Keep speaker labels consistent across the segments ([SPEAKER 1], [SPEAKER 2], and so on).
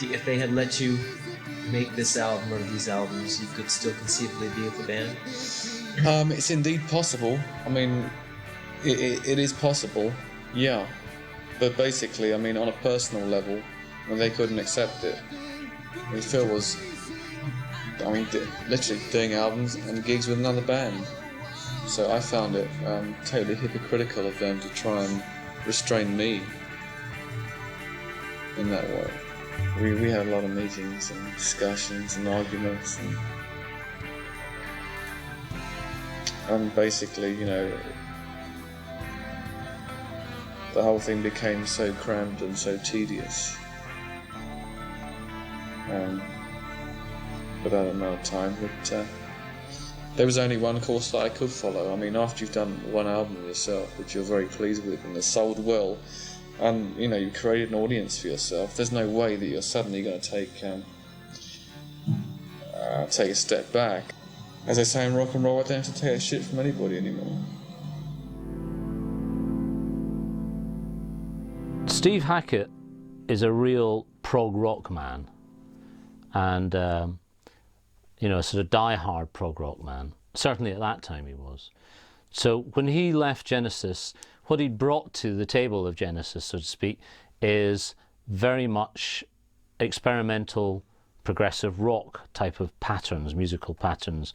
[SPEAKER 1] if they had let you make this album or these albums, you could still conceivably be with the band?
[SPEAKER 2] It's indeed possible. I mean, it is possible, yeah. But basically, I mean, on a personal level, they couldn't accept it. I mean, Phil was, literally doing albums and gigs with another band. So I found it totally hypocritical of them to try and restrain me in that way. We had a lot of meetings and discussions and arguments, and basically, you know, the whole thing became so cramped and so tedious. Without amount of time, that there was only one course that I could follow. I mean, after you've done one album yourself, which you're very pleased with and has sold well, and you know you've created an audience for yourself, there's no way that you're suddenly going to take a step back. As they say in rock and roll, I don't have to take a shit from anybody anymore.
[SPEAKER 3] Steve Hackett is a real prog rock man, and you know, a sort of die-hard prog rock man. Certainly at that time he was. So when he left Genesis, what he brought to the table of Genesis, so to speak, is very much experimental, progressive rock type of patterns, musical patterns,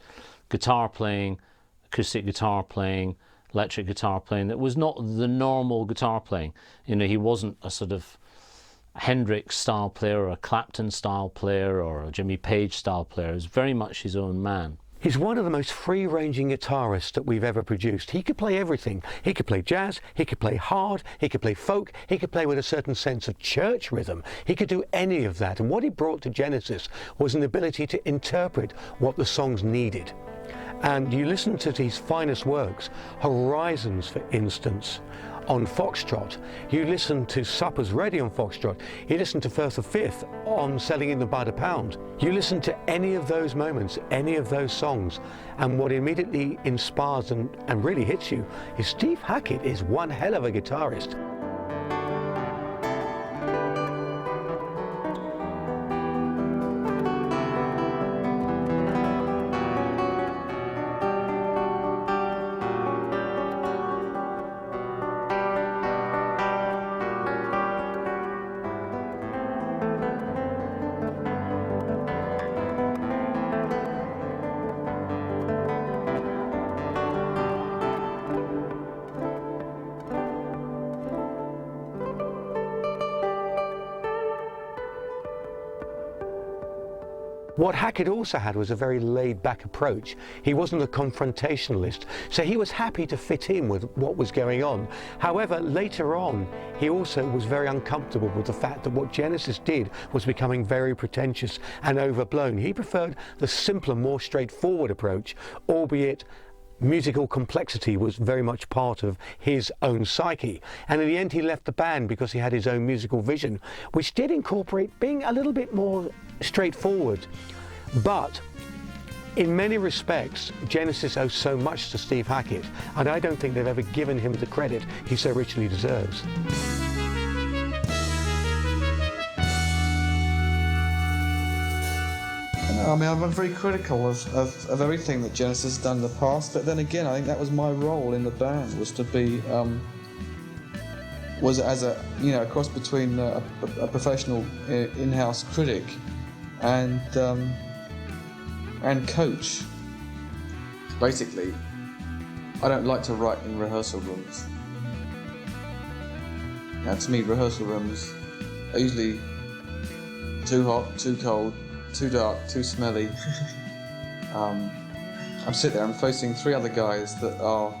[SPEAKER 3] guitar playing, acoustic guitar playing, electric guitar playing. That was not the normal guitar playing. You know, he wasn't a sort of Hendrix style player or a Clapton style player or a Jimmy Page style player. He was very much his own man.
[SPEAKER 4] He's one of the most free-ranging guitarists that we've ever produced. He could play everything. He could play jazz, he could play hard, he could play folk, he could play with a certain sense of church rhythm. He could do any of that. And what he brought to Genesis was an ability to interpret what the songs needed. And you listen to his finest works, Horizons, for instance, on Foxtrot. You listen to Supper's Ready on Foxtrot. You listen to Firth of Fifth on Selling in the by the Pound. You listen to any of those moments, any of those songs, and what immediately inspires and really hits you is Steve Hackett is one hell of a guitarist. What Hackett also had was a very laid-back approach. He wasn't a confrontationalist, so he was happy to fit in with what was going on. However, later on, he also was very uncomfortable with the fact that what Genesis did was becoming very pretentious and overblown. He preferred the simpler, more straightforward approach, albeit musical complexity was very much part of his own psyche. And in the end, he left the band because he had his own musical vision, which did incorporate being a little bit more straightforward. But in many respects, Genesis owes so much to Steve Hackett, and I don't think they've ever given him the credit he so richly deserves.
[SPEAKER 2] I mean, I'm very critical of everything that Genesis has done in the past, but then again, I think that was my role in the band, was to be, was as a, you know, a cross between a professional in-house critic and coach. Basically, I don't like to write in rehearsal rooms. Now, to me, rehearsal rooms are usually too hot, too cold, too dark, too smelly. I'm sitting there, I'm facing three other guys that are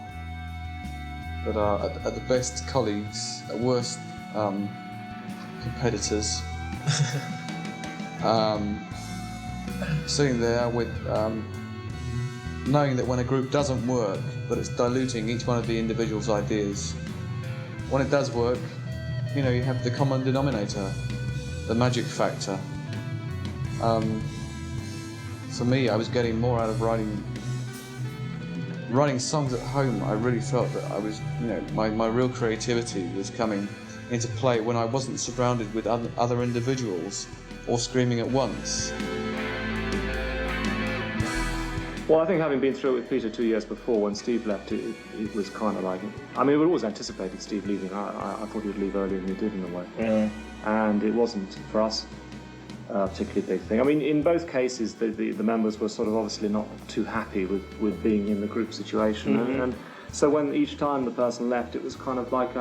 [SPEAKER 2] at the best colleagues, at worst competitors. Sitting there with knowing that when a group doesn't work, that it's diluting each one of the individual's ideas. When it does work, you know, you have the common denominator, the magic factor. For me, I was getting more out of writing songs at home. I really felt that I was, you know, my real creativity was coming into play when I wasn't surrounded with other individuals or screaming at once?
[SPEAKER 5] Well, I think having been through it with Peter 2 years before, when Steve left, it was kind of like, I mean, we always anticipated Steve leaving. I thought he would leave earlier than he did in a way.
[SPEAKER 1] Yeah.
[SPEAKER 5] And it wasn't, for us, a particularly big thing. I mean, in both cases, the members were sort of obviously not too happy with being in the group situation.
[SPEAKER 1] Mm-hmm.
[SPEAKER 5] And so when each time the person left, it was kind of like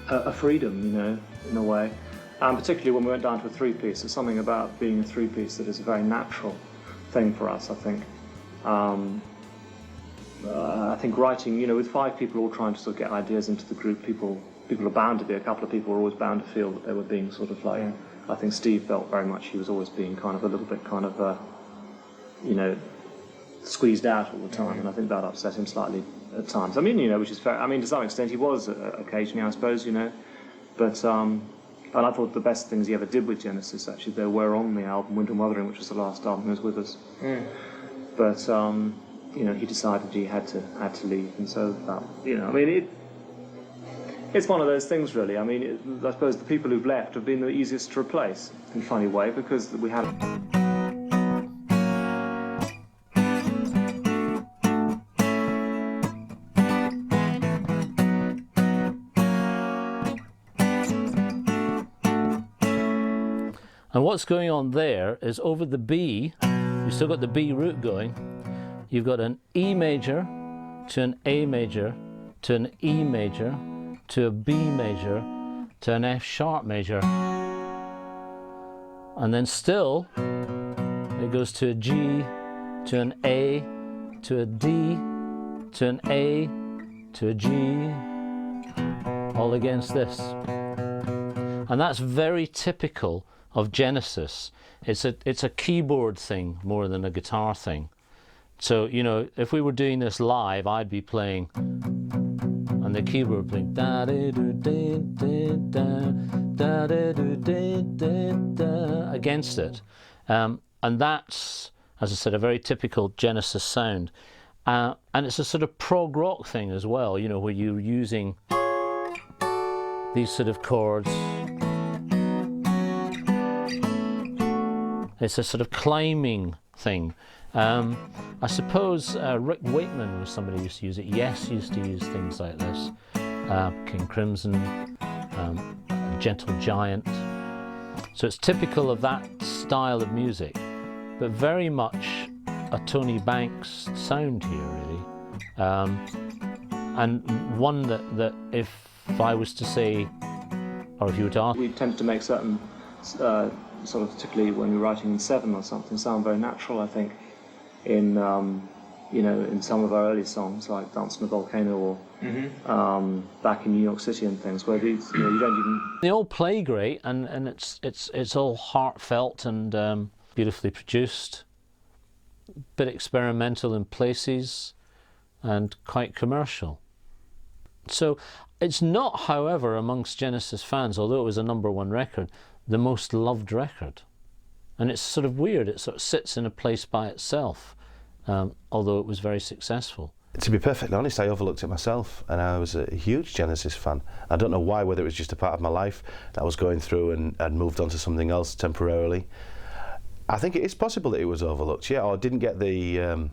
[SPEAKER 5] a freedom, you know, in a way. And particularly when we went down to a three-piece, there's something about being a three-piece that is a very natural thing for us, I think. I think writing, you know, with 5 people all trying to sort of get ideas into the group, people are bound to be, a couple of people were always bound to feel that they were being sort of like, I think Steve felt very much he was always being kind of a little bit kind of, you know, squeezed out all the time, and I think that upset him slightly at times. I mean, you know, which is fair. I mean, to some extent he was occasionally, I suppose, you know, but, and I thought the best things he ever did with Genesis, actually, there were on the album, Winter Wuthering, which was the last album he was with us. But, you know, he decided he had to leave, and so that, you know, I mean, it's one of those things, really. I mean, I suppose the people who've left have been the easiest to replace, in a funny way, because we had...
[SPEAKER 3] And what's going on there is over the B, you've still got the B root going, you've got an E major to an A major to an E major to a B major to an F sharp major. And then still, it goes to a G to an A to a D to an A to a G, all against this. And that's very typical of Genesis. It's a keyboard thing more than a guitar thing. So, you know, if we were doing this live, I'd be playing, and the keyboard playing da da da da da da da da da against it, and that's, as I said, a very typical Genesis sound, and it's a sort of prog rock thing as well. You know, where you're using these sort of chords. It's a sort of climbing thing. I suppose Rick Wakeman was somebody who used to use it. Yes, used to use things like this. King Crimson, Gentle Giant. So it's typical of that style of music, but very much a Tony Banks sound here, really. And one that if I was to say, or if you were to ask...
[SPEAKER 5] We tend to make certain, sort of particularly when we're writing in 7 or something, sound very natural, I think, in, you know, in some of our early songs, like Dance on a Volcano or Back in New York City and things, where these, you know, you don't even...
[SPEAKER 3] They all play great, and it's all heartfelt and beautifully produced, bit experimental in places, and quite commercial. So it's not, however, amongst Genesis fans, although it was a #1 record, the most loved record. And it's sort of weird, it sort of sits in a place by itself, although it was very successful.
[SPEAKER 6] To be perfectly honest, I overlooked it myself, and I was a huge Genesis fan. I don't know why, whether it was just a part of my life that I was going through and moved on to something else temporarily. I think it is possible that it was overlooked, yeah, or didn't get the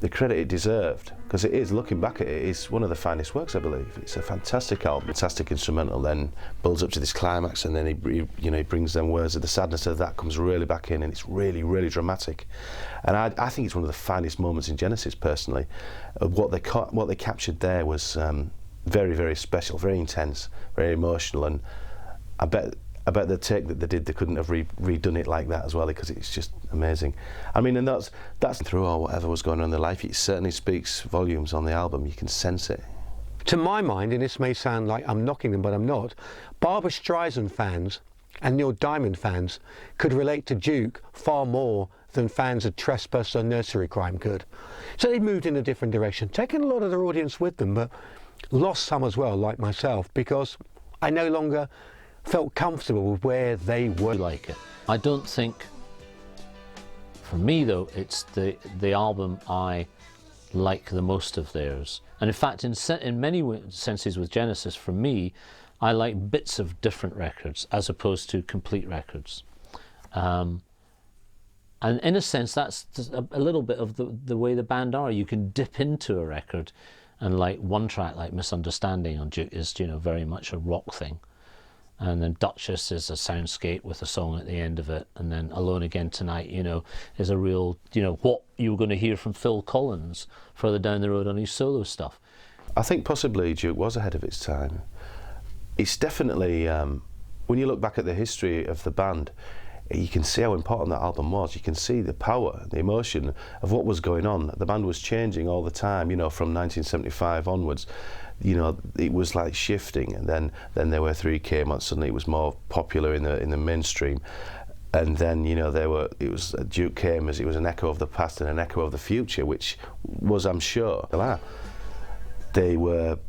[SPEAKER 6] credit it deserved, because it is, looking back at it, is one of the finest works, I believe. It's a fantastic album, fantastic instrumental, then builds up to this climax, and then he brings them words of the sadness of that comes really back in, and it's really, really dramatic. And I think it's one of the finest moments in Genesis, personally. What they captured there was very, very special, very intense, very emotional, and I bet the take that they did, they couldn't have redone it like that as well, because it's just amazing. I mean, and that's through or whatever was going on in their life. It certainly speaks volumes on the album. You can sense it.
[SPEAKER 4] To my mind, and this may sound like I'm knocking them, but I'm not, Barbra Streisand fans and Neil Diamond fans could relate to Duke far more than fans of Trespass or Nursery Crime could. So they moved in a different direction, taking a lot of their audience with them, but lost some as well, like myself, because I no longer felt comfortable with where they were.
[SPEAKER 3] Like it. I don't think, for me though, it's the album I like the most of theirs. And in fact, in many senses with Genesis, for me, I like bits of different records as opposed to complete records. And in a sense, that's a little bit of the way the band are. You can dip into a record, and like one track like Misunderstanding on Duke is, you know, very much a rock thing. And then Duchess is a soundscape with a song at the end of it. And then Alone Again Tonight, you know, is a real, you know, what you were going to hear from Phil Collins further down the road on his solo stuff.
[SPEAKER 6] I think possibly Duke was ahead of its time. It's definitely, when you look back at the history of the band, you can see how important that album was. You can see the power, the emotion of what was going on. The band was changing all the time, you know, from 1975 onwards. You know, it was like shifting, and then there were 3 came on. Suddenly it was more popular in the mainstream, and then, you know, Duke came as it was an echo of the past and an echo of the future, which was, I'm sure, they were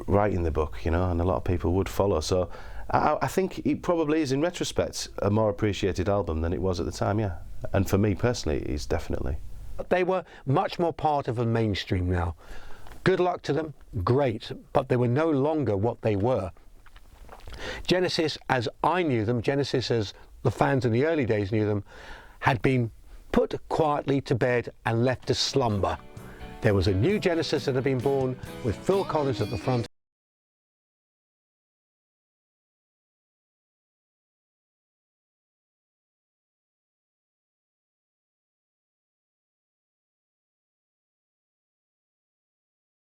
[SPEAKER 6] writing the book, you know, and a lot of people would follow. So I think it probably is, in retrospect, a more appreciated album than it was at the time, yeah. And for me personally, it's definitely.
[SPEAKER 4] They were much more part of the mainstream now. Good luck to them, great, but they were no longer what they were. Genesis, as I knew them, Genesis as the fans in the early days knew them, had been put quietly to bed and left to slumber. There was a new Genesis that had been born with Phil Collins at the front.